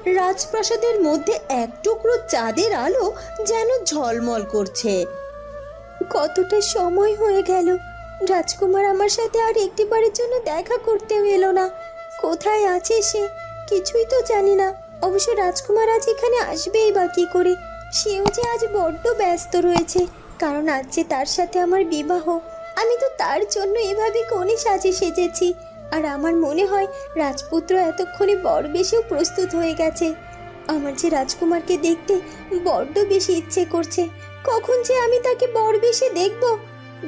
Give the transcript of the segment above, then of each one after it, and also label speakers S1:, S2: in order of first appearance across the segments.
S1: রাজপ্রাসাদের মধ্যে এক টুকরো চাঁদের আলো যেন ঝলমল করছে। কতটা সময় হয়ে গেল, রাজকুমার আমার সাথে আর একটিবারের জন্য দেখা করতেও এলো না। কোথায় আছে সে, কিছুই তো জানি না। অবশ্য রাজকুমার আজ এখানে আসবেই বা কি করে? সেও যে আজ বড্ড ব্যস্ত রয়েছে, কারণ আজ যে তার সাথে আমার বিবাহ। আমি তো তার জন্য এভাবে কোণে সাজে সেজেছি। আর আমার মনে হয় রাজপুত্র এতক্ষণে বরবেশেও প্রস্তুত হয়ে গেছে। আমার যে রাজকুমারকে দেখতে বড্ড বেশি ইচ্ছে করছে। কখন যে আমি তাকে বরবেশে দেখব।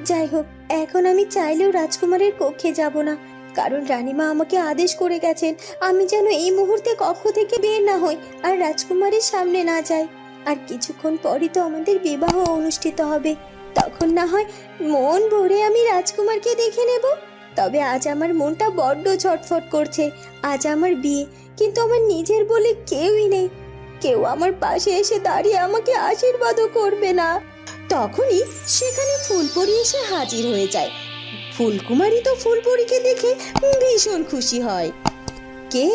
S1: যাই হোক, এখন আমি চাইলেও রাজকুমারের কক্ষে যাব না, কারণ রানীমা আমাকে আদেশ করে গেছেন আমি যেন এই মুহূর্তে কক্ষ থেকে বের না হই আর রাজকুমারের সামনে না যাই। আর কিছুক্ষণ পরই তো আমাদের বিবাহ অনুষ্ঠিত হবে, তখন না হয় মন ভরে আমি রাজকুমারকে দেখে নেব। তবে আজ আমার মনটা বড্ড ছটফট করছে। আজ আমার বিয়ে, কিন্তু আমার নিজের বলে কেউই নেই। কেউ আমার পাশে এসে দাঁড়িয়ে আমাকে আশীর্বাদও করবে না। তখনই সেখানে ফুলপরি এসে হাজির হয়ে যায়। ফুলকুমারী তো ফুলপরীকে দেখে ভীষণ খুশি হয়। কে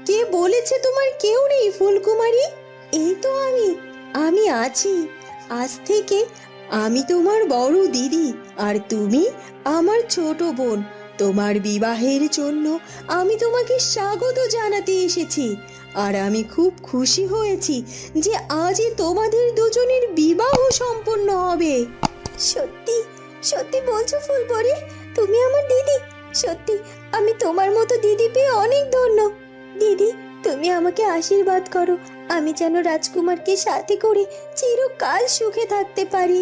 S1: কে বলেছে তোমার কেউ নেই ফুলকুমারী? এই তো আমি আছি। আজ থেকে আমি তোমার বড় দিদি আর তুমি আমার ছোট বোন। তোমার বিবাহের জন্য আমি তোমাকে স্বাগত জানাতে এসেছি। আর আমি খুব খুশি হয়েছি যে আজই তোমাদের দুজনের বিবাহ সম্পন্ন হবে। সত্যি সত্যি বলছো ফুলপরি? তুমি আমার দিদি? সত্যি আমি তোমার মতো দিদি পেয়ে অনেক ধন্য। দিদি, তুমি আমাকে আশীর্বাদ করো, আমি যেন রাজকুমারকে সাথে করে চিরকাল সুখে থাকতে পারি।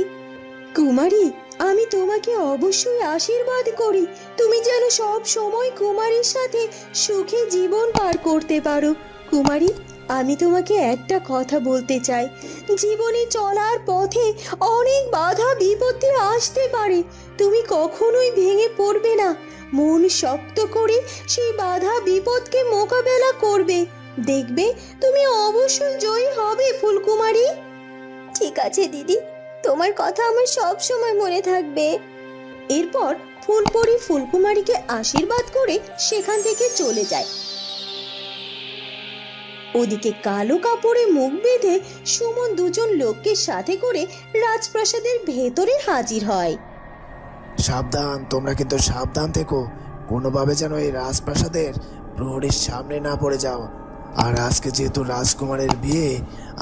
S1: কুমারী, আমি তোমাকে অবশ্যই আশীর্বাদ করি তুমি যেন সব সময় কুমারীর সাথে সুখে জীবন পার করতে পারো। কুমারী, আমি তোমাকে একটা কথা বলতে চাই। জীবনে চলার পথে অনেক বাধা বিপত্তি আসতে পারে, তুমি কখনোই ভেঙে পড়বে না। মন শক্ত করে সেই বাধা বিপদকে মোকাবেলা করবে, দেখবে তুমি অবশ্যই জয়ী হবে ফুলকুমারী। ঠিক আছে দিদি, তোমার কথা আমার সব সময় মনে থাকবে। এরপর ফুলপরি ফুলকুমারীকে আশীর্বাদ করে সেখান থেকে চলে যায়। ওদিকে কালো কাপড়ে মুখ বেঁধে সুমন দুজন লোককে সাথে করে রাজপ্রাসাদের ভেতরে হাজির হয়।
S2: সাবধান, তোমরা কিন্তু সাবধান থেকো, কোনোভাবে যেন এই রাজপ্রাসাদের প্রহরীর সামনে না পড়ে যাও। আর আজকে যেহেতু রাজকুমারের বিয়ে,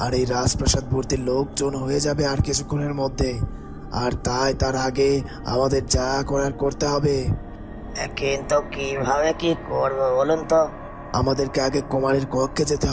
S2: আর এই রাজপ্রাসাদ ভর্তি লোকজন হয়ে যাবে আর কিছুক্ষণের মধ্যে, আর তাই তার আগে আমাদের যা করার করতে হবে।
S3: কিন্তু কিভাবে কি করবো বলুন তো?
S2: আমাদেরকে আগে কুমারীর কক্ষে যেতে হবে।